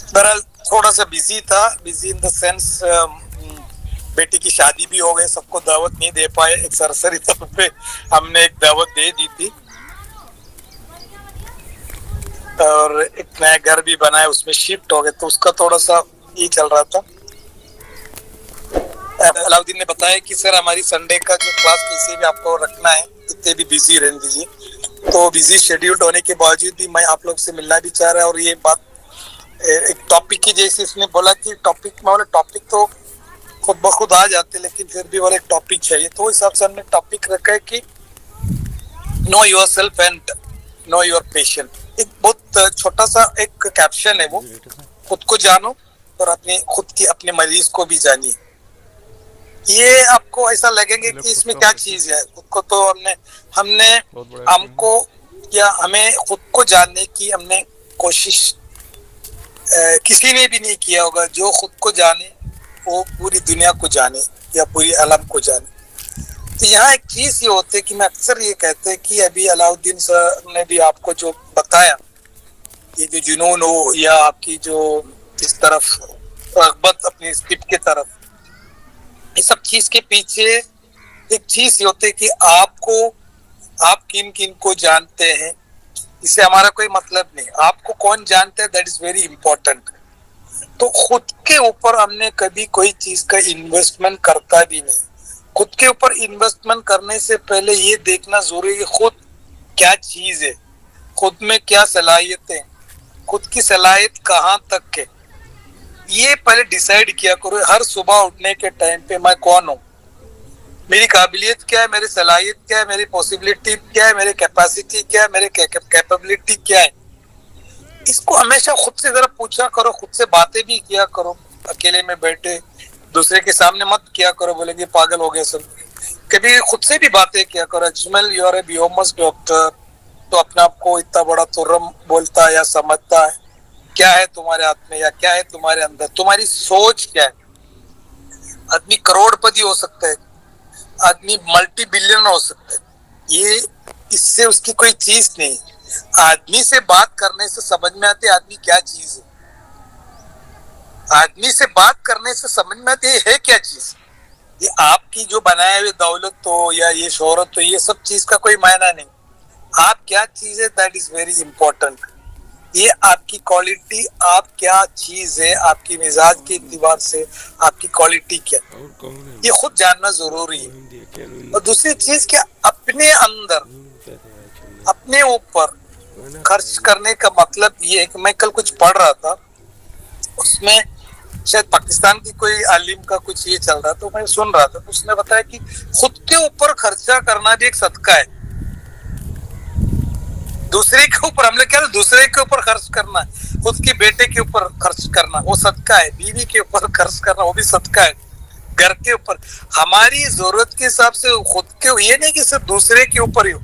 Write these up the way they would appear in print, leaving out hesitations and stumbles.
बहरहाल थोड़ा सा बिजी था, बिजी इन द सेंस बेटी की शादी भी हो गई, सबको दावत नहीं दे पाए। एक सरसरी तौर पे हमने एक दावत दे दी थी, और एक नया घर भी बनाया, उसमें शिफ्ट हो गए, तो उसका थोड़ा सा ये चल रहा था। अलाउद्दीन ने बताया कि सर हमारी संडे का जो क्लास किसी भी आपको रखना है, इतने भी बिजी रहने दीजिए। तो बिजी शेड्यूल्ड होने के बावजूद भी मैं आप लोग से मिलना भी चाह रहा है। और ये बात एक टॉपिक की जैसे इसने बोला कि टॉपिक में बोले टॉपिक तो खुद ब खुद आ जाते, लेकिन फिर भी बोले एक टॉपिक चाहिए, तो इस हिसाब से हमने टॉपिक रखा है कि know your self and know your patient. एक बहुत छोटा सा एक कैप्शन है वो, खुद को जानो और अपने खुद की अपने मरीज को भी जानिए। ये आपको ऐसा लगेंगे कि इसमें क्या चीज है, खुद को तो हमने हमको या हमें खुद को जानने की हमने कोशिश किसी ने भी नहीं किया होगा। जो खुद को जाने वो पूरी दुनिया को जाने या पूरी आलम को जाने। तो यहाँ एक चीज ये होती है कि मैं अक्सर ये कहते हैं कि अभी अलाउद्दीन सर ने भी आपको जो बताया, ये जो जुनून हो या आपकी जो इस तरफ रगबत अपनी स्किप की तरफ, इस सब चीज के पीछे एक चीज ये होती है कि आप किन किन को जानते हैं, इससे हमारा कोई मतलब नहीं। आपको कौन जानता है, दैट इज वेरी इंपॉर्टेंट। तो खुद के ऊपर हमने कभी कोई चीज का इन्वेस्टमेंट करता भी नहीं। खुद के ऊपर इन्वेस्टमेंट करने से पहले ये देखना जरूरी है खुद क्या चीज है, खुद में क्या सलाहियतें, खुद की सलाहियत कहाँ तक है, ये पहले डिसाइड किया करो। हर सुबह उठने के टाइम पे मैं कौन हूँ, मेरी काबिलियत क्या है, मेरी सलाहियत क्या है, मेरी पॉसिबिलिटी क्या है, मेरी कैपेसिटी क्या है, मेरी कैपेबिलिटी क्या है। इसको हमेशा खुद से जरा पूछा करो, खुद से बातें भी किया करो। अकेले में बैठे दूसरे के सामने मत किया करो, बोलेंगे पागल हो गए सब। कभी खुद से भी बातें किया करो। अजमल यू आर ए बियोमस डॉक्टर, तो अपने आप को इतना बड़ा तुर्रम बोलता है या समझता है। क्या है तुम्हारे हाथ में या क्या है तुम्हारे अंदर, तुम्हारी सोच क्या है। आदमी करोड़पति हो सकता है, आदमी मल्टी बिलियनर हो सकता है, ये इससे उसकी कोई चीज नहीं। आदमी से बात करने से समझ में आती है आदमी क्या चीज है। आदमी से बात करने से समझ में आती है क्या चीज। ये आपकी जो बनाए हुए दौलत हो या ये शोहरत हो, ये सब चीज का कोई मायना नहीं। आप क्या चीज है, दैट इज वेरी इंपॉर्टेंट। ये आपकी क्वालिटी, आप क्या चीज है, आपकी मिजाज के एतबार से आपकी क्वालिटी क्या, ये खुद जानना जरूरी है। और दूसरी चीज क्या, अपने अंदर अपने ऊपर खर्च करने का मतलब ये है कि मैं कल कुछ पढ़ रहा था, उसमें शायद पाकिस्तान की कोई आलिम का कुछ ये चल रहा, तो मैं सुन रहा था। तो उसने बताया कि खुद के ऊपर खर्चा करना भी एक सदका है। दूसरे के ऊपर हमने क्या, दूसरे के ऊपर खर्च करना, खुद के बेटे के ऊपर खर्च करना वो सदका है, बीवी के ऊपर खर्च करना वो भी सदका है, घर के ऊपर हमारी जरूरत के हिसाब से खुद के, ये नहीं कि सिर्फ दूसरे के ऊपर ही हो।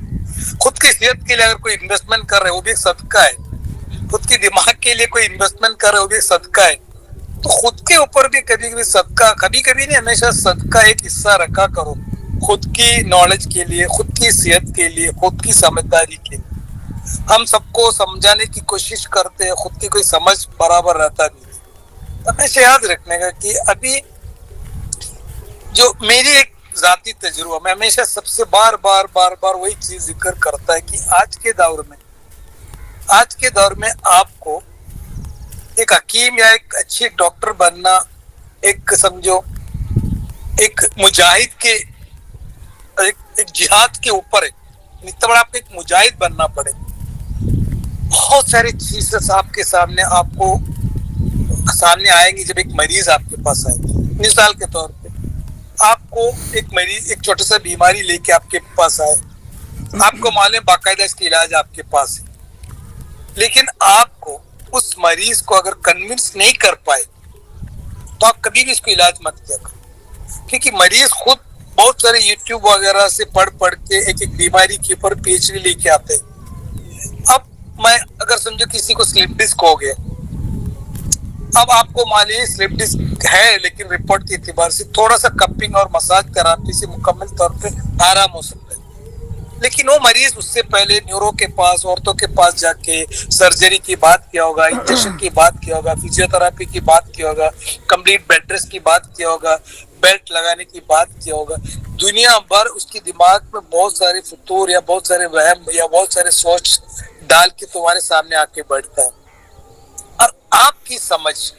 खुद की सेहत के लिए अगर कोई इन्वेस्टमेंट कर रहे हो वो भी एक सदका है, खुद की दिमाग के लिए कोई इन्वेस्टमेंट कर रहे हो वो भी एक सदका है। तो खुद के ऊपर भी कभी कभी सदका, कभी कभी नहीं, हमेशा सदका एक हिस्सा रखा करो खुद की नॉलेज के लिए, खुद की सेहत के लिए, खुद की समझदारी के लिए। हम सबको समझाने की कोशिश करते हैं, खुद की कोई समझ बराबर रहता नहीं। हमेशा याद रखने का कि अभी जो मेरी एक जाती तजुर्बा, मैं हमेशा सबसे बार बार बार बार वही चीज जिक्र करता है कि आज के दौर में आपको एक हकीम या एक अच्छी डॉक्टर बनना, एक समझो एक मुजाहिद के एक जिहाद के ऊपर है। इतना बड़ा आपको एक मुजाहिद बनना पड़े। बहुत सारी चीजें आपके सामने आएंगी जब एक मरीज आपके पास आएगी। मिसाल के तौर पे आपको एक मरीज एक छोटा सा बीमारी लेके आपके पास आए, आपको मालूम बाकायदा इसका इलाज आपके पास है, लेकिन आपको उस मरीज को अगर कन्विंस नहीं कर पाए तो आप कभी भी इसको इलाज मत किया करो। क्योंकि मरीज खुद बहुत सारे यूट्यूब वगैरह से पढ़ के एक एक बीमारी के ऊपर पीएचडी लेके आते हैं। अब मैं अगर समझो किसी को स्लिप डिस्क हो गया, अब आपको मालूम स्लिप डिस्क है, लेकिन रिपोर्ट के एतबार से थोड़ा सा कपिंग और मसाज थेरापी से मुकम्मल तौर पे आराम हो सकता है। لیکن وہ مریض اس سے پہلے نیورو کے پاس, عورتوں کے پاس جا کے سرجری کی بات کیا ہوگا, انجیکشن کی بات کیا ہوگا, فزیو تھراپی کی بات کیا ہوگا, کمپلیٹ بیڈ ریسٹ کی بات کیا ہوگا, بیلٹ لگانے کی بات کیا ہوگا. دنیا بھر اس کی دماغ میں بہت سارے فطور یا بہت سارے وہم یا بہت سارے سوچ ڈال کے تمہارے سامنے آ کے بیٹھتا ہے. اور آپ کی سمجھ,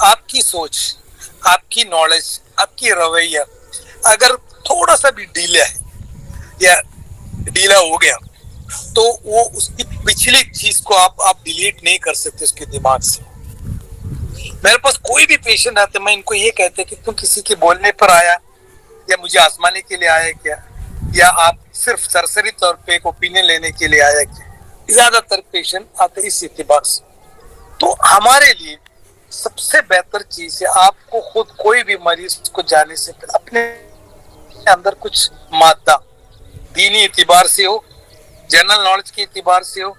آپ کی سوچ, آپ کی نالج, آپ کی رویہ اگر تھوڑا سا بھی ڈھیلا ہے یا ڈھیلا ہو گیا تو وہ اس کی پچھلی چیز کو آپ ڈیلیٹ نہیں کر سکتے اس کے دماغ سے. میرے پاس کوئی بھی پیشنٹ آتے میں ان کو یہ کہتے کہ تم کسی کے بولنے پر آیا یا مجھے آزمانے کے لیے آیا کیا, یا آپ صرف سرسری طور پہ ایک اوپینین لینے کے لیے آیا کیا. زیادہ تر پیشنٹ آتے اس اعتبار سے. تو ہمارے لیے سب سے بہتر چیز ہے آپ کو خود کوئی بھی مریض کو جانے سے اپنے اندر کچھ مادہ دینی اعتبار سے ہو, جنرل نالج کے اعتبار سے ہو,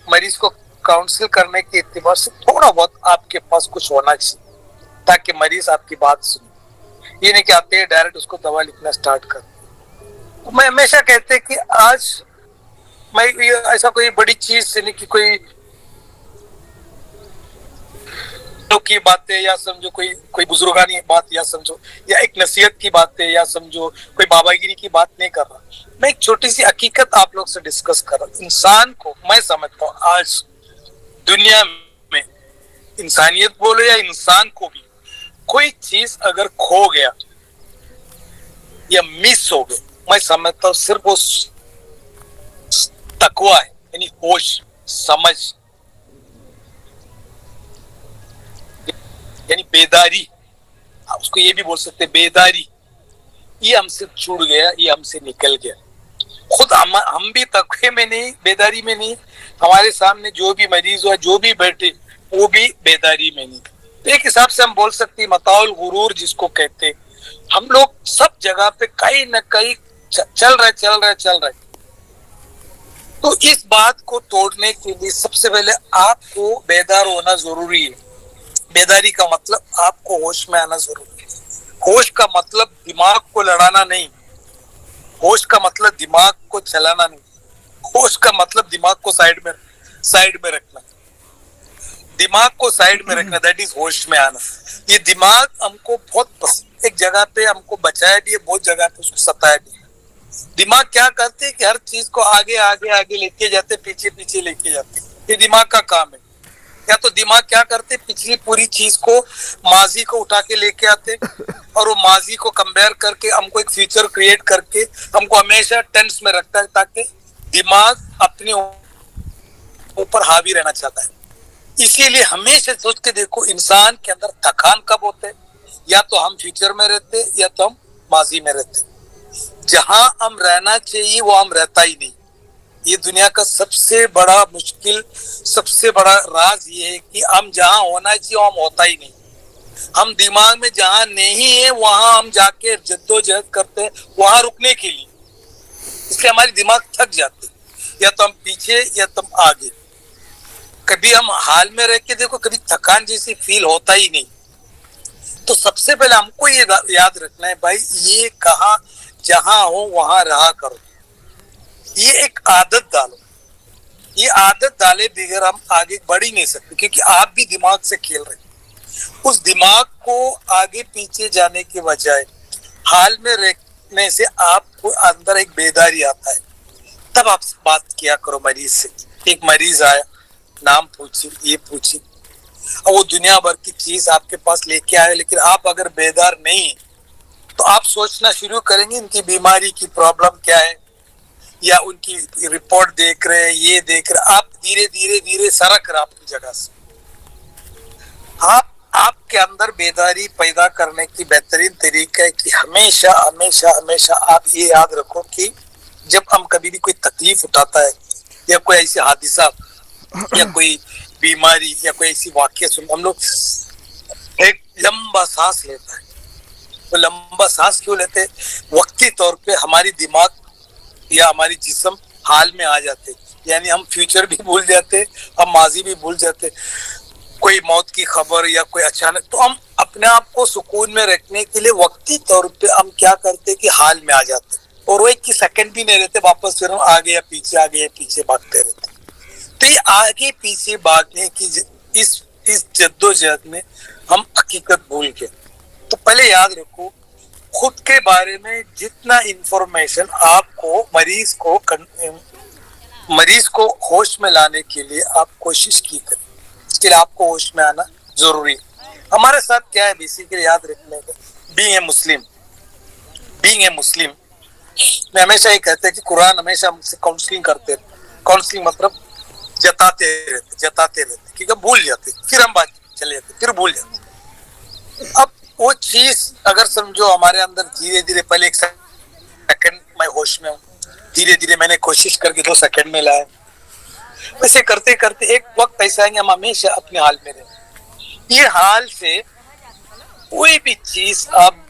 مریض کو کاؤنسل کرنے کے اعتبار سے تھوڑا بہت آپ کے پاس کچھ ہونا چاہیے تاکہ مریض آپ کی بات سنے. یہ نہیں کہ آتے ہیں ڈائریکٹ اس کو دوا لکھنا سٹارٹ کر. میں ہمیشہ کہتے کہ آج میں ایسا کوئی بڑی چیز سے نہیں کہ کوئی کی باتیں یا سمجھو کوئی بزرگانی بات یا سمجھو یا ایک نصیحت کی باتیں یا سمجھو کوئی بابا گیری کی بات نہیں کر رہا. میں ایک چھوٹی سی حقیقت آپ لوگ سے ڈسکس کر رہا ہوں. انسان کو میں سمجھتا ہوں آج دنیا میں انسانیت بولو یا انسان کو بھی کوئی چیز اگر کھو گیا یا مس ہو گیا, میں سمجھتا ہوں صرف وہ تقوی ہے, یعنی ہوش, سمجھ, یعنی بیداری. اس کو یہ بھی بول سکتے بیداری. یہ ہم سے چھوٹ گیا, یہ ہم سے نکل گیا. خود ہم بھی تقوی میں نہیں, بیداری میں نہیں, ہمارے سامنے جو بھی مریض ہوا, جو بھی بیٹھے وہ بھی بیداری میں نہیں. تو ایک حساب سے ہم بول سکتے متاع الغرور جس کو کہتے, ہم لوگ سب جگہ پہ کہیں نہ کہیں چل رہے. تو اس بات کو توڑنے کے لیے سب سے پہلے آپ کو بیدار ہونا ضروری ہے. بیداری کا مطلب آپ کو ہوش میں آنا ضروری ہے. ہوش کا مطلب دماغ کو لڑانا نہیں, ہوش کا مطلب دماغ کو چلانا نہیں, ہوش کا مطلب دماغ کو سائیڈ میں رکھنا. دماغ کو سائیڈ میں رکھنا, دیٹ از ہوش میں آنا. یہ دماغ ہم کو بہت پسند, ایک جگہ پہ ہم کو بچایا بھی ہے, بہت جگہ پہ اس کو ستایا بھی ہے. دماغ کیا کرتے ہیں کہ ہر چیز کو آگے لے کے جاتے, پیچھے لے کے جاتے. یہ دماغ کا کام ہے. یا تو دماغ کیا کرتے, پچھلی پوری چیز کو, ماضی کو اٹھا کے لے کے آتے اور وہ ماضی کو کمپیئر کر کے ہم کو ایک فیوچر کریٹ کر کے ہم کو ہمیشہ ٹینس میں رکھتا ہے تاکہ دماغ اپنے اوپر حاوی رہنا چاہتا ہے. اسی لیے ہمیشہ سوچ کے دیکھو انسان کے اندر تھکان کب ہوتا ہے, یا تو ہم فیوچر میں رہتے یا تو ہم ماضی میں رہتے. جہاں ہم رہنا چاہیے وہ ہم رہتا ہی نہیں. یہ دنیا کا سب سے بڑا مشکل, سب سے بڑا راز یہ ہے کہ ہم جہاں ہونا چاہیے وہ ہم ہوتا ہی نہیں. ہم دماغ میں جہاں نہیں ہے وہاں ہم جا کے جدوجہد کرتے ہیں وہاں رکنے کے لیے. اس لیے ہماری دماغ تھک جاتے, یا تو ہم پیچھے یا تو ہم آگے. کبھی ہم حال میں رہ کے دیکھو, کبھی تھکان جیسی فیل ہوتا ہی نہیں. تو سب سے پہلے ہم کو یہ یاد رکھنا ہے بھائی, یہ کہاں جہاں ہو وہاں رہا کرو. یہ ایک عادت ڈالو. یہ عادت ڈالے بغیر ہم آگے بڑھ ہی نہیں سکتے, کیونکہ آپ بھی دماغ سے کھیل رہے. اس دماغ کو آگے پیچھے جانے کے بجائے حال میں رہنے سے آپ کو اندر ایک بیداری آتا ہے. تب آپ بات کیا کرو مریض سے. ایک مریض آیا, نام پوچھی, یہ پوچھی, اور وہ دنیا بھر کی چیز آپ کے پاس لے کے آئے, لیکن آپ اگر بیدار نہیں ہیں تو آپ سوچنا شروع کریں گے ان کی بیماری کی پرابلم کیا ہے, یا ان کی رپورٹ دیکھ رہے, یہ دیکھ رہے. آپ دھیرے سرک رہے آپ کی جگہ سے. آپ کے اندر بیداری پیدا کرنے کی بہترین طریقہ ہے کہ ہمیشہ آپ یہ یاد رکھو کہ جب ہم کبھی بھی کوئی تکلیف اٹھاتا ہے یا کوئی ایسی حادثہ یا کوئی بیماری یا کوئی ایسی واقعہ سن, ہم لوگ ایک لمبا سانس لیتا ہے. وہ لمبا سانس کیوں لیتے؟ وقتی طور پہ ہماری دماغ یا ہماری جسم حال میں آ جاتے, یعنی ہم فیوچر بھی بھول جاتے, ہم ماضی بھی بھول جاتے. کوئی موت کی خبر یا کوئی اچانک, تو ہم اپنے آپ کو سکون میں رکھنے کے لیے وقتی طور پہ ہم کیا کرتے کہ حال میں آ جاتے. اور وہ 1 सेकंड भी नहीं रहते, वापस फिर आगे या पीछे भागते रहते। तो ये आगे पीछे भागने की इस जद्दोजहद में हम हकीकत भूल गए। तो पहले याद रखो, खुद के बारे में जितना इंफॉर्मेशन आपको मरीज को होश में लाने के लिए आप कोशिश की करें, इसके लिए आपको होश में आना जरूरी है। हमारे साथ क्या है बेसिकली याद रखने का, बीइंग ए मुस्लिम मैं हमेशा ये कहते हैं कि कुरान हमेशा हमसे काउंसलिंग करते रहते। काउंसलिंग मतलब जताते रहते, क्योंकि भूल जाते, फिर हम बात चले जाते, फिर भूल जाते। अब वो चीज अगर समझो हमारे अंदर धीरे धीरे, पहले 1 सेकंड मैं होश में हूँ, धीरे धीरे मैंने कोशिश करके 2 सेकंड में लाया, वैसे करते करते एक वक्त ऐसा आएंगे हम हमेशा अपने हाल में रहें। ये हाल से कोई भी चीज आप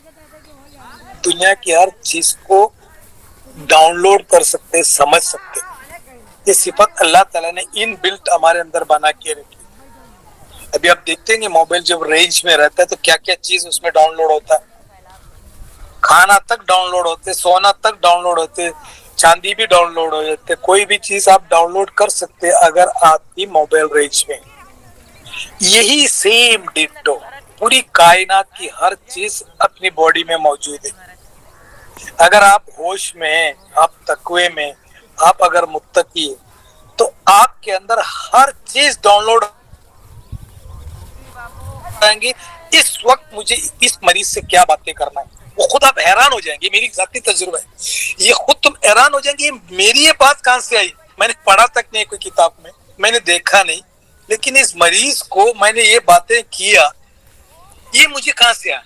दुनिया की हर चीज को डाउनलोड कर सकते, समझ सकते। ये सिफत अल्लाह ताला ने इन बिल्ट हमारे अंदर बना के रखी। अभी आप देखते हैं मोबाइल जब रेंज में रहता है तो क्या क्या चीज उसमें डाउनलोड होता है, खाना तक डाउनलोड होते, सोना तक डाउनलोड होते, चांदी भी डाउनलोड हो जाते, कोई भी चीज आप डाउनलोड कर सकते अगर आपकी मोबाइल रेंज में। यही सेम डिट्टो पूरी कायनात की हर चीज अपनी बॉडी में मौजूद है। अगर आप होश में हैं, आप तकवे में, आप अगर मुत्तकी है, तो आपके अंदर हर चीज डाउनलोड आएंगे। इस वक्त मुझे इस मरीज से क्या बातें करना है, वो खुद आप हैरान हो जाएंगे। मेरी जाती तजुर्बा है, ये खुद तुम हैरान हो जाएंगे, मेरी ये बात कहां से आई, मैंने पढ़ा तक नहीं कोई किताब में, मैंने देखा नहीं, लेकिन इस मरीज को मैंने ये बातें किया, ये मुझे कहां से आया।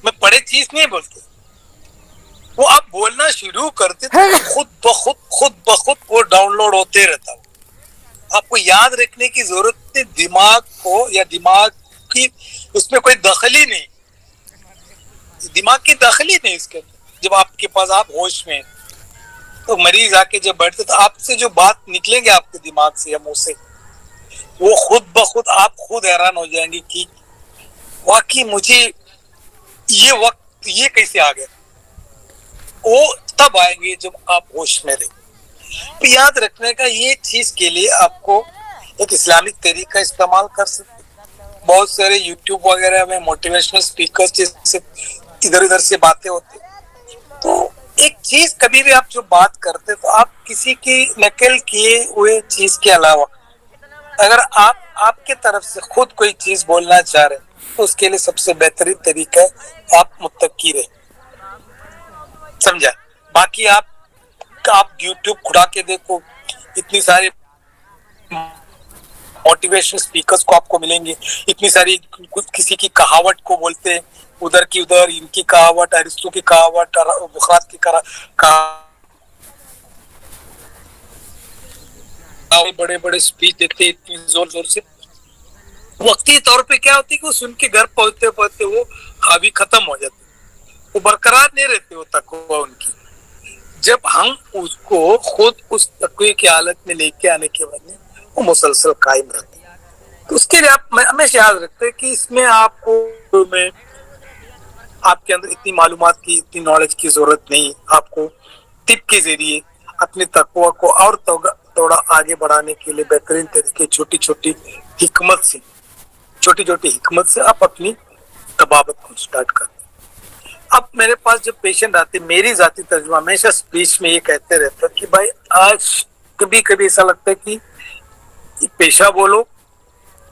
मैं पढ़े चीज नहीं बोलते, वो आप बोलना शुरू करते तो खुद ब खुद वो डाउनलोड होते रहता। आपको याद रखने की जरूरत नहीं, दिमाग को या दिमाग की उसमें कोई दखल ही नहीं, दिमाग की दखल ही नहीं इसके। जब आपके पास आप होश में तो मरीज आके जब बैठते तो आपसे जो बात निकलेंगे आपके दिमाग से या मुंह से, वो खुद ब खुद आप खुद हैरान हो जाएंगे कि वाकई मुझे ये वक्त ये कैसे आ गया। वो तब आएंगे जब आप होश में रहे। तो याद रखने का ये चीज के लिए आपको एक इस्लामिक तरीका इस्तेमाल कर सकते। बहुत सारे यूट्यूब वगैरह में मोटिवेशनल स्पीकर्स जैसे इधर उधर से बातें होती, तो एक चीज कभी भी आप जो बात करते तो आप किसी की नकल किए हुए चीज के अलावा अगर आप आपके तरफ से खुद कोई चीज बोलना चाह रहे तो उसके लिए सबसे बेहतरीन तरीका है आप मुत्तकी रहे, समझा। बाकी आप यूट्यूब खुला के देखो, इतनी सारी मोटिवेशनल स्पीकर्स को आपको मिलेंगे, इतनी सारी किसी की कहावत को बोलते हैं उधर की उधर, इनकी कहावत, अरिस्टो की कहावत, बुखात की बड़े बड़े स्पीच देते इतनी जोर जोर से। वक्ती तौर पे क्या होती है कि वो सुन के घर पहुंचते पहुंचते वो हावी खत्म हो जाते, वो बरकरार नहीं रहते वो तकवा उनकी। जब हम उसको खुद उस तकवे की हालत में लेके आने के बाद में वो मुसलसल कायम रहते हैं। तो उसके लिए आप हमेशा याद रखते हैं कि इसमें आपको में आपके अंदर इतनी मालूमात की, इतनी नॉलेज की जरूरत नहीं। आपको टिप के जरिए अपने तकवा को और थोड़ा आगे बढ़ाने के लिए बेहतरीन तरीके छोटी छोटी हिकमत से आप अपनी तबाबत को स्टार्ट करते। अब मेरे पास जब पेशेंट आते, मेरी जाती तर्जुमा हमेशा स्पीच में ये कहते रहता कि भाई आज कभी कभी ऐसा लगता है कि पेशा बोलो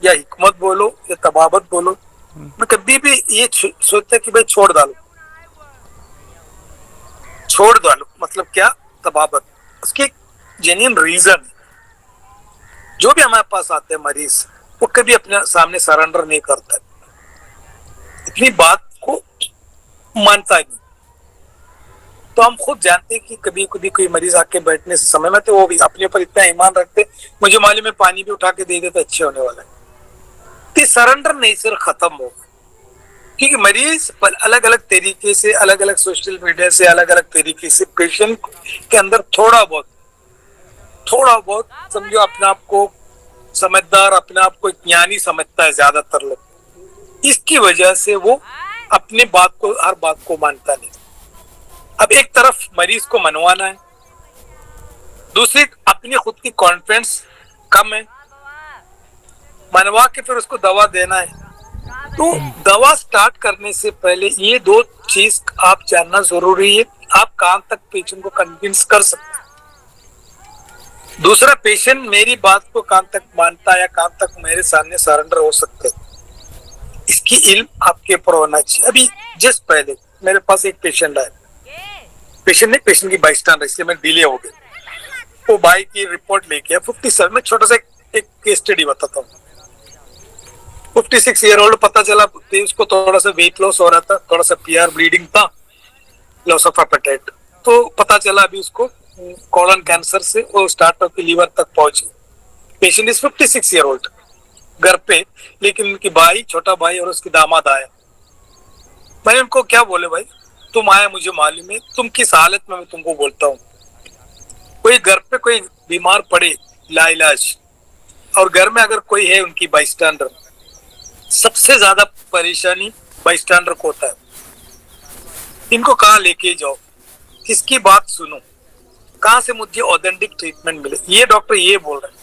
या हिकमत बोलो या तबाबत बोलो, मैं कभी भी ये सोचता कि भाई छोड़ डालो, मतलब क्या तबाबत। उसकी एक जेन्युइन रीजन है। जो भी हमारे पास आते हैं मरीज वो कभी अपने सामने सरेंडर नहीं करता, इतनी बात को मानता नहीं। तो हम खुद जानते हैं कि कभी कभी कोई मरीज आके बैठने से समय में तो वो भी अपने ऊपर इतना ईमान रखते, मुझे मालूम है पानी भी उठा के दे दे तो अच्छे होने वाला है। तो सरेंडर नेचर खत्म हो, क्योंकि मरीज पर अलग अलग तरीके से, अलग अलग सोशल मीडिया से, अलग अलग तरीके से पेशेंट के अंदर थोड़ा बहुत समझो अपने आप को समझदार, अपने आप को ज्ञानी समझता है ज्यादातर लोग। इसकी वजह से वो अपने हर बात को मानता नहीं। अब एक तरफ मरीज को मनवाना है, दूसरी अपनी खुद की कॉन्फिडेंस कम है, मनवा के फिर उसको दवा देना है। तो दवा स्टार्ट करने से पहले ये दो चीज आप जानना जरूरी है, आप कहां तक पेशेंट को कन्विंस कर सकते हैं, दूसरा पेशेंट मेरी बात को कहां तक मानता है या कहां तक मेरे सामने सरेंडर हो सकते हैं, इसकी इल्म आपके ऊपर होना चाहिए। अभी जस्ट पहले मेरे पास एक पेशेंट आया, पेशेंट की बाइस्टैंडर, इसलिए मैं डिले हो गया। वो भाई की रिपोर्ट लेके आया 57 में, छोटा सा एक केस स्टडी बताता हूँ। 56 ईयर ओल्ड, पता चला उसको थोड़ा सा वेट लॉस हो रहा था, थोड़ा सा पीआर ब्लीडिंग था, लॉस ऑफ एपेटाइट, तो पता चला अभी उसको कॉलन कैंसर से वो स्टार्ट होकर लीवर तक पहुंची। पेशेंट इज 56 ईयर ओल्ड, घर पे, लेकिन उनकी भाई, छोटा भाई और उसकी दामाद आया। मैंने उनको क्या बोले, भाई तुम आया मुझे मालूम है, तुम किस हालत में मैं तुमको बोलता हूँ, कोई घर पे कोई बीमार पड़े लाइलाज, और घर में अगर कोई है उनकी बाइस्टैंडर, सबसे ज्यादा परेशानी बाइस्टैंडर को होता है। इनको कहाँ लेके जाओ, किसकी बात सुनो, कहाँ से मुझे ऑथेंटिक ट्रीटमेंट मिले। ये डॉक्टर ये बोल रहे हैं,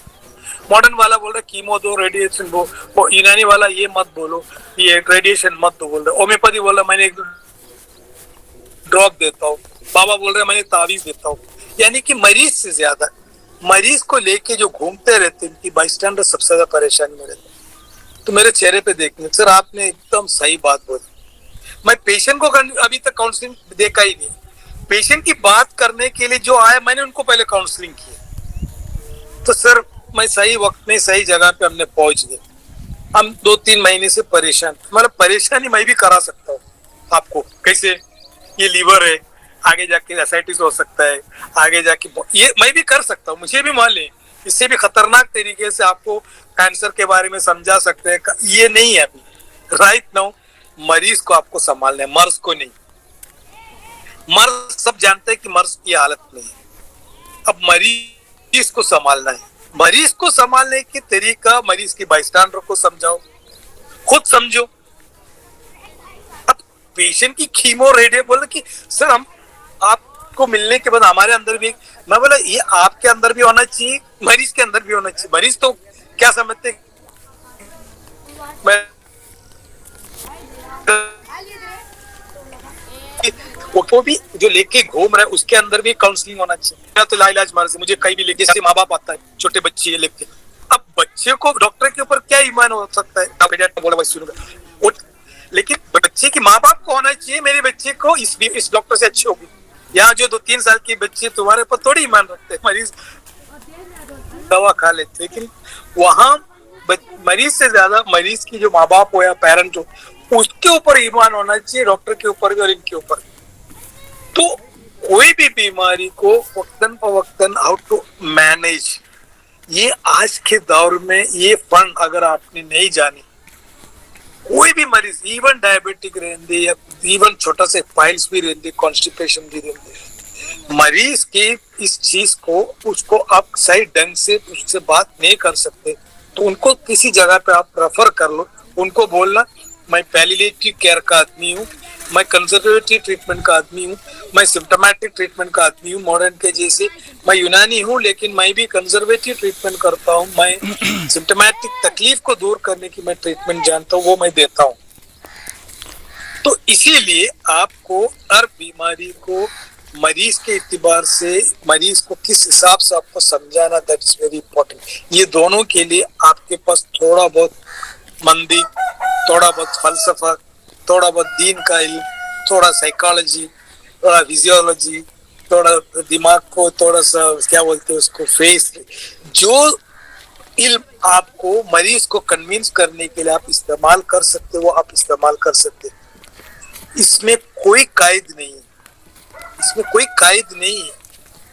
मॉडर्न वाला बोल रहा है कीमो दो, रेडिएशन दो, यूनानी वाला ये मत बोलो, ये रेडिएशन मत दो बोल रहे, होम्योपैथी बोल रहा मैंने एक ड्रॉप देता हूँ, बाबा बोल रहे मैं तावीज देता हूँ। यानी कि मरीज से ज्यादा मरीज को लेके जो घूमते रहते हैं, उनकी बाइस्टैंडर सबसे ज्यादा परेशानी में रहते। तो मेरे चेहरे पे देखने, सर आपने एकदम सही बात बोली। मैं पेशेंट को अभी तक काउंसलिंग देखा ही नहीं, पेशेंट की बात करने के लिए जो आया मैंने उनको पहले काउंसलिंग की। तो सर मैं सही वक्त में सही जगह पे हमने पहुंच गए। हम 2-3 महीने से परेशान, मतलब परेशानी मैं भी करा सकता हूँ आपको, कैसे, ये लीवर है, आगे जाके एसाइटिस हो सकता है, आगे जाके ये मैं भी कर सकता हूँ, मुझे भी मान लें, इससे भी खतरनाक तरीके से आपको कैंसर के बारे में समझा सकते हैं। ये नहीं है अभी राइट नाउ, मरीज को आपको संभालना है, मर्ज को नहीं। मर्ज सब जानते हैं कि मर्ज की हालत में है, अब मरीज को संभालना है। मरीज को संभालने के तरीका, मरीज की बाइस्टैंडर को समझाओ, खुद समझो। अब पेशेंट की कीमो रेडियो बोले कि सर हम आपको मिलने के बाद हमारे अंदर भी, मैं बोला ये आपके अंदर भी होना चाहिए, मरीज के अंदर भी होना चाहिए। मरीज तो क्या समझते, मैं वो भी जो लेके घूम रहा है उसके अंदर भी काउंसलिंग होना चाहिए। तो लाइलाज मर्ज, मुझे कहीं भी लेके, जैसे माँ बाप आता है, छोटे बच्चे लेके, अब बच्चे को डॉक्टर के ऊपर क्या ईमान हो सकता है, बोला भाई सुनूंगा, लेकिन बच्चे की माँ बाप को होना चाहिए, मेरे बच्चे को इस डॉक्टर से अच्छी होगी। यहाँ जो 2-3 साल के बच्चे तुम्हारे ऊपर थोड़ी ईमान रखते हैं, मरीज दवा खा लेते, लेकिन वहां मरीज से ज्यादा मरीज की जो माँ बाप हो या पेरेंट हो, उसके ऊपर ईमान होना चाहिए, डॉक्टर के ऊपर भी और इनके ऊपर। तो कोई भी बीमारी को वक्तन फवक्तन हाउ टू मैनेज, ये आज के दौर में ये फन अगर आपने नहीं जानी, कोई भी मरीज, इवन डायबिटिक रहते या इवन छोटा से फाइल्स भी रहते, कॉन्स्टिपेशन भी रहते, मरीज की इस चीज को उसको आप सही ढंग से उससे बात नहीं कर सकते, तो उनको किसी जगह पे आप रेफर कर लो। उनको बोलना मैं पैलिएटिव केयर का आदमी हूँ, मैं कंजर्वेटिव ट्रीटमेंट का आदमी हूँ, मैं सिम्टोमेटिक ट्रीटमेंट का आदमी हूँ मॉडर्न के जैसे, मैं यूनानी हूँ लेकिन मैं भी कंजर्वेटिव ट्रीटमेंट करता हूँ, मैं सिम्टोमेटिक तकलीफ को दूर करने की मैं ट्रीटमेंट जानता हूँ, वो मैं देता हूँ। तो इसीलिए आपको हर बीमारी को मरीज के इत्तिबार से, मरीज को किस हिसाब से आपको समझाना, दैट इज वेरी इंपॉर्टेंट। ये दोनों के लिए आपके पास थोड़ा बहुत मंदी, थोड़ा बहुत फलसफा, थोड़ा बहुत दीन का इल्म, थोड़ा साइकोलॉजी, थोड़ा फिजियोलॉजी, थोड़ा दिमाग को थोड़ा सा क्या बोलते हैं उसको, फेस, जो इल्म आपको मरीज को कन्विंस करने के लिए आप इस्तेमाल कर सकते हो, आप इस्तेमाल कर सकते हो। इसमें कोई कायद नहीं है, इसमें कोई कायद नहीं है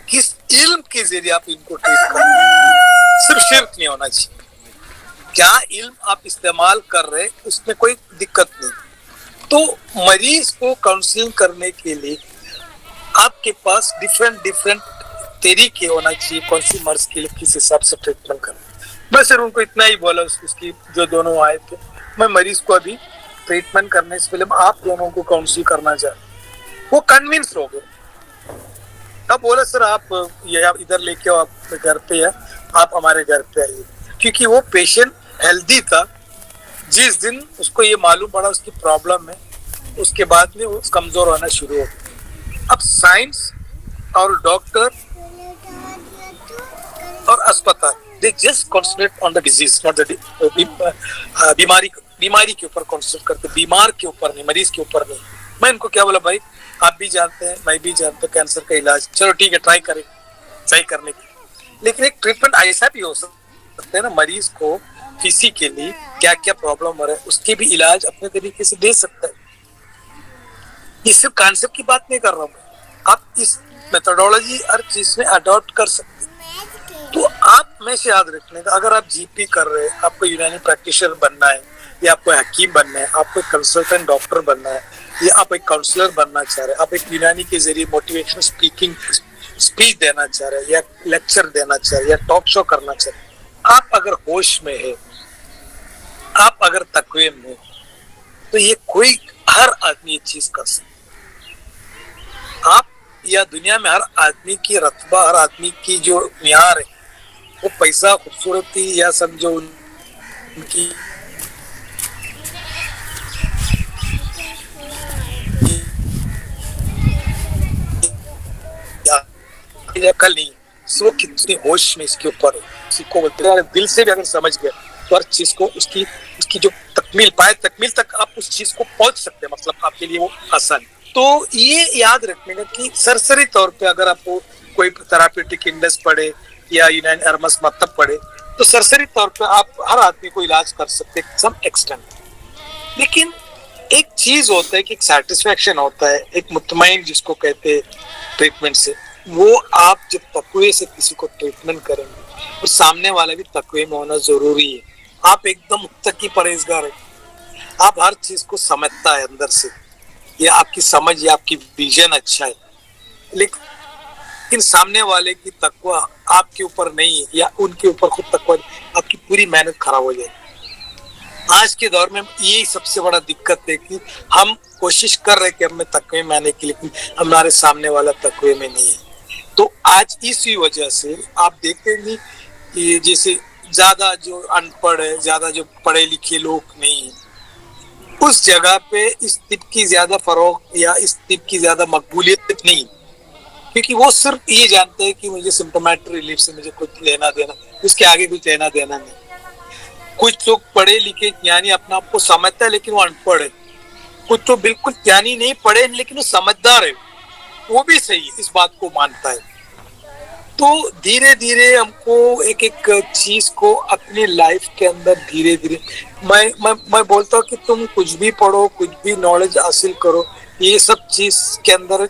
किस इल्म के जरिए आप इनको ट्रीट कर रहे हैं। सिर्फ शिर्क नहीं होना चाहिए, क्या इल्म आप इस्तेमाल कर रहे हैं उसमें कोई दिक्कत नहीं। तो मरीज को काउंसलिंग करने के लिए आपके पास डिफरेंट तरीके होना चाहिए, कौन सी मर्ज के लिए किस हिसाब से ट्रीटमेंट करना। मैं सिर्फ उनको इतना ही बोला, उसकी जो दोनों आए थे, मैं मरीज को अभी ट्रीटमेंट करने से पहले आप दोनों को काउंसिल करना चाहता, वो कन्विंस हो गए, اب بولے سر آپ یہ آپ ادھر لے کے آؤ، آپ گھر پہ ہے، آپ ہمارے گھر پہ آئیے، کیونکہ وہ پیشنٹ ہیلدی تھا. جس دن اس کو یہ معلوم پڑا اس کی پرابلم ہے، اس کے بعد میں وہ کمزور ہونا شروع ہو گیا. اب سائنس اور ڈاکٹر اور اسپتال they just concentrate on the disease, not the بیماری کے اوپر کانسنٹریٹ کرتے، بیمار کے اوپر نہیں، مریض کے اوپر نہیں. میں ان کو کیا بولا، بھائی آپ بھی جانتے ہیں میں بھی جانتا ہوں کینسر کا علاج، چلو ٹھیک ہے ٹرائی کریں صحیح کرنے کی، لیکن ایک ٹریٹمنٹ ایسا بھی ہو سکتا ہے نا، مریض کو فزیکلی کیا کیا پرابلم ہو رہا ہے اس کے بھی علاج اپنے طریقے سے دے سکتا ہے. یہ صرف کانسیپٹ کی بات نہیں کر رہا ہوں میں، آپ اس میتھڈولوجی ہر چیز میں اڈاپٹ کر سکتے. تو آپ میں سے یاد رکھنے کا، اگر آپ جی پی کر رہے ہیں، آپ کو یونانی پریکٹیشنر بننا ہے، یا آپ کو حکیم بننا ہے، آپ کو کنسلٹنٹ ڈاکٹر بننا ہے، یا آپ ایک کاؤنسلر بننا چاہ رہے ہیں، آپ ایک یونانی کے ذریعے موٹیویشنل اسپیچ دینا چاہ رہے ہیں، یا لیکچر دینا چاہ رہے ہیں، یا ٹاک شو کرنا چاہ رہے ہیں، آپ اگر ہوش میں ہے، آپ اگر تقوی میں، تو یہ کوئی ہر آدمی یہ چیز کر سکتا. آپ یا دنیا میں ہر آدمی کی رتبہ، ہر آدمی کی جو معیار ہے، وہ پیسہ، خوبصورتی، یا سمجھو ان کی کل نہیں، وہ کتنی ہوش میں اس کے اوپر ہے. اسی کو بولتے ہیں دل سے بھی اگر سمجھ گیا تو ہر چیز کو اس کی جو تکمیل پائے، تکمیل تک آپ اس چیز کو پہنچ سکتے ہیں، مطلب آپ کے لیے وہ آسان ہے. تو یہ یاد رکھنے کا کہ سرسری طور پہ اگر آپ کو کوئی تھراپیوٹک انڈس پڑھے یا یونانی ارمس مطلب پڑھے، تو سرسری طور پہ آپ ہر آدمی کو علاج کر سکتے ہیں سم ایکسٹینٹ. لیکن ایک چیز ہوتا ہے کہ ایک سیٹسفیکشن ہوتا ہے، ایک مطمئن جس کو کہتے ہیں ٹریٹمنٹ سے، وہ آپ جب تقوی سے کسی کو ٹریٹمنٹ کریں گے، اور سامنے والا بھی تقوی میں ہونا ضروری ہے. آپ ایک دم متقی پرہیزگار ہے، آپ ہر چیز کو سمجھتا ہے اندر سے، یا آپ کی سمجھ یا آپ کی ویژن اچھا ہے، لیکن سامنے والے کی تقوی آپ کے اوپر نہیں ہے، یا ان کے اوپر خود تقوی، آپ کی پوری محنت خراب ہو جائے گی. آج کے دور میں یہی سب سے بڑا دقت ہے کہ ہم کوشش کر رہے کہ ہمیں تقوی میں آنے کی، لیکن ہمارے سامنے والا تقوی میں نہیں ہے. تو آج اسی وجہ سے آپ دیکھیں گے کہ جیسے زیادہ جو ان پڑھ ہے، زیادہ جو پڑھے لکھے لوگ نہیں ہیں، اس جگہ پہ اس طب کی زیادہ فروغ یا اس طب کی زیادہ مقبولیت نہیں، کیونکہ وہ صرف یہ جانتے ہیں کہ مجھے سمپٹومیٹک ریلیف سے مجھے کچھ لینا دینا، اس کے آگے کچھ لینا دینا نہیں. کچھ لوگ پڑھے لکھے یعنی اپنا آپ کو سمجھتا ہے لیکن وہ ان پڑھ ہے، کچھ تو بالکل یعنی نہیں پڑھے لیکن وہ سمجھدار ہے، وہ بھی صحیح اس بات کو مانتا ہے. تو دھیرے دھیرے ہم کو ایک ایک چیز کو اپنی لائف کے اندر دھیرے دھیرے، میں بولتا ہوں کہ تم کچھ بھی پڑھو، کچھ بھی نالج حاصل کرو، یہ سب چیز کے اندر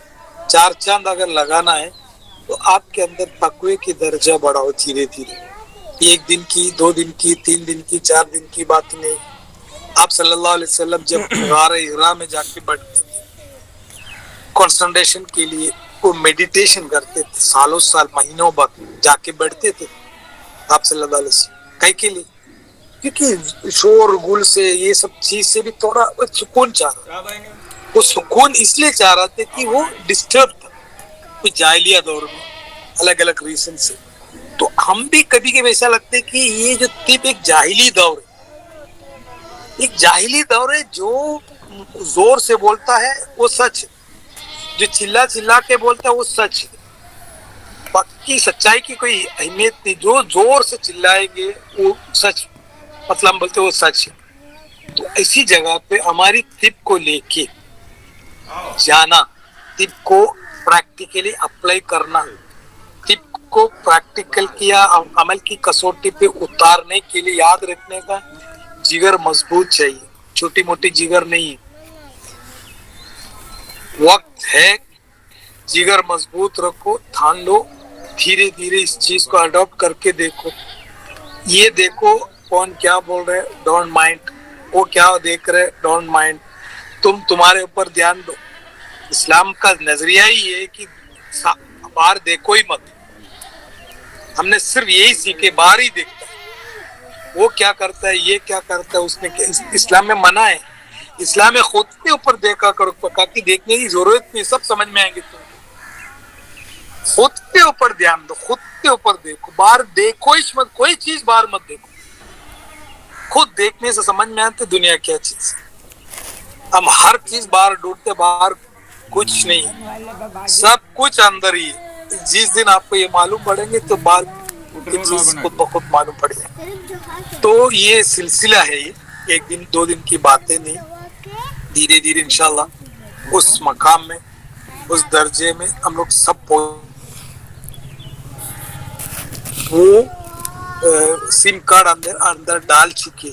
چار چاند اگر لگانا ہے تو آپ کے اندر تقوی کی درجہ بڑھاؤ دھیرے دھیرے. ایک دن کی، 2 دن کی، 3 دن کی، 4 دن کی بات نہیں. آپ صلی اللہ علیہ وسلم جب غار حرا میں جا کے بیٹھتے تھے کنسنٹریشن کے لیے، وہ میڈیٹیشن کرتے تھے، سالوں سال مہینوں بعد جا کے بیٹھتے تھے آپ صلی اللہ علیہ وسلم. کئی کے لیے؟ کیونکہ شور گل سے، یہ سب چیز سے بھی تھوڑا سکون چاہ رہا. وہ سکون اس لیے چاہ رہا تھا کہ وہ ڈسٹرب تھا کچھ جاہلیہ دور میں، الگ الگ ریزن سے. تو ہم بھی کبھی کبھی ایسا لگتا ہے کہ یہ جو طب ایک جاہلی دور ہے، ایک جاہلی دور ہے. جو زور سے بولتا ہے وہ سچ ہے، جو چلا چلا کے بولتا ہے وہ سچ ہے. باقی سچائی کی کوئی اہمیت نہیں، جو زور سے چلائیں گے وہ سچ، مطلب ہم بولتے وہ سچ ہے. تو ایسی جگہ پہ ہماری طب کو لے کے جانا، طب کو پریکٹیکلی اپلائی کرنا، طب کو پریکٹیکل کیا عمل کی کسوٹی پہ اتارنے کے لیے یاد رکھنے کا جگر مضبوط چاہیے، چھوٹی موٹی جگر نہیں. وقت ہے، جگر مضبوط رکھو، تھان لو، دھیرے دھیرے اس چیز کو اڈاپٹ کر کے دیکھو. یہ دیکھو کون کیا بول رہے، ڈونٹ مائنڈ، وہ کیا دیکھ رہے، ڈونٹ مائنڈ، تمہارے اوپر دھیان دو. اسلام کا نظریہ ہی ہے کہ باہر دیکھو ہی مت. ہم نے صرف یہی سیکھے، باہر ہی دیکھتا ہے، وہ کیا کرتا ہے، یہ کیا کرتا ہے، اس نے اسلام میں منع ہے. اسلام میں خود کے اوپر دیکھا کرو، پکا کے دیکھنے کی ضرورت نہیں، سب سمجھ میں آئیں گے تم. खुद के ऊपर ध्यान दो, खुद के ऊपर देखो, बाहर देखो ही मत, कोई चीज बाहर मत देखो, खुद देखने से समझ में आती दुनिया क्या चीज है। हम हर चीज बाहर ढूंढते, बाहर कुछ नहीं है, सब कुछ अंदर ही है। जिस दिन आपको ये मालूम पड़ेंगे तो बाहर की चीज खुद ब खुद मालूम पड़ेगा। तो ये सिलसिला है, ये एक दिन दो दिन की बातें नहीं, धीरे धीरे इंशाल्लाह उस मकाम में, उस दर्जे में हम लोग सब वो सिम कार्ड अंदर अंदर डाल चुके,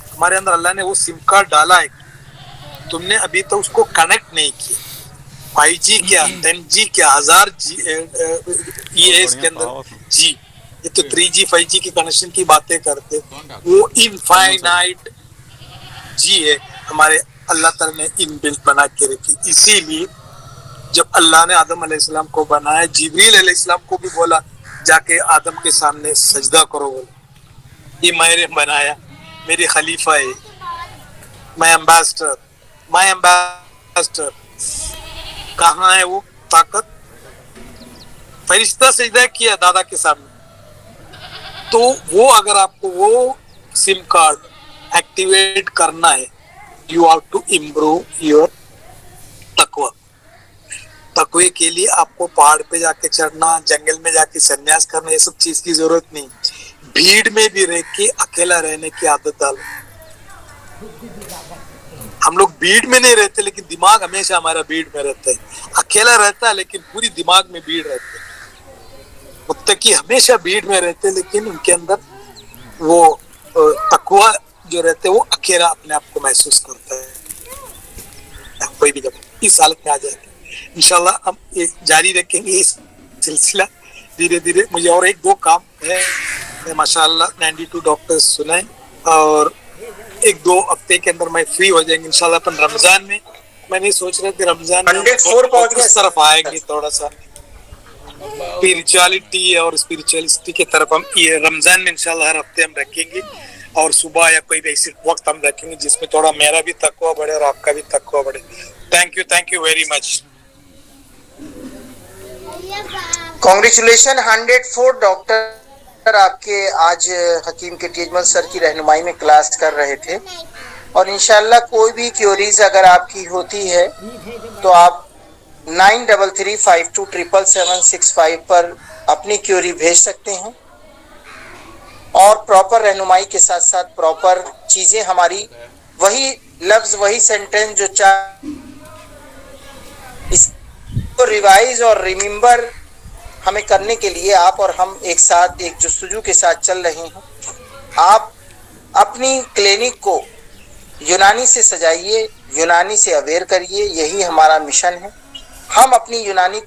हमारे अंदर अल्लाह ने वो सिम कार्ड डाला है, तुमने अभी तो उसको कनेक्ट नहीं किया। 5G क्या, 10G क्या, 1000G ये इसके अंदर जी, ये तो 3G 5G की कनेक्शन की बातें करते, वो इनफाइनाइट जी है हमारे अल्लाह ताला ने इनबिल्ट बना के रखी। इसीलिए जब अल्लाह ने आदम अलैहिस्सलाम को बनाया, जिब्रील अलैहिस्सलाम को भी बोला जाके आदम के सामने सजदा करो, बोले ये मैंने बनाया, मेरे खलीफा है, मैं एम्बेसडर, मैं एम्बेसडर। कहाँ है वो ताकत? फरिश्ता सजदा किया दादा के सामने। तो वो अगर आपको वो सिम कार्ड एक्टिवेट करना है, you have to improve your तकवा। तकवे के लिए आपको पहाड़ पे जाके चढ़ना, जंगल में जाके संन्यास करना, ये सब चीज की जरूरत नहीं। भीड़ में भी रह के अकेला रहने की आदत डालो। हम लोग भीड़ में नहीं रहते, लेकिन दिमाग हमेशा हमारा भीड़ में रहता है। अकेला रहता है लेकिन पूरी दिमाग में भीड़ रहती है। मुत्तकी हमेशा भीड़ में रहते, लेकिन उनके अंदर वो तकवा जो रहते है, वो अकेला अपने आप को महसूस करता है। कोई भी जब इस हालत में आ जाएगा, इंशाल्लाह हम ये जारी रखेंगे इस सिलसिला धीरे धीरे। मुझे और एक दो काम है, माशाल्लाह 92 डॉक्टर्स सुनाए, और एक दो हफ्ते के अंदर मैं फ्री हो जाएंगे इंशाल्लाह। अपन रमजान में मैं नहीं सोच रहा कि रमजान में किस तरफ आएंगे, थोड़ा सा स्पिरिचुअलिटी और स्पिरिचुअलिटी की तरफ हम ये रमजान में इंशाल्लाह हर हफ्ते हम रखेंगे, और सुबह या कोई भी ऐसी वक्त हम रखेंगे जिसमें थोड़ा मेरा भी तकवा बढ़े और आपका भी तकवा बढ़े। Thank you very much. Congratulation 104 doctor आपके आज हकीम के टीजमल सर की रहनुमाई में क्लास कर रहे थे, और इंशाल्लाह कोई भी क्यूरीज अगर आपकी होती है तो आप 9335277765 पर अपनी क्यूरी भेज सकते हैं, और प्रॉपर रहनुमाई के साथ साथ प्रॉपर चीजें हमारी वही लफ्ज वही सेंटेंस जो इसको रिवाइज और रिमेम्बर हमें करने के लिए आप और हम एक साथ एक जुस्तजू के साथ चल रहे हैं। आप अपनी क्लिनिक को यूनानी से सजाइए, यूनानी से अवेयर करिए, यही हमारा मिशन है। हम अपनी यूनानी को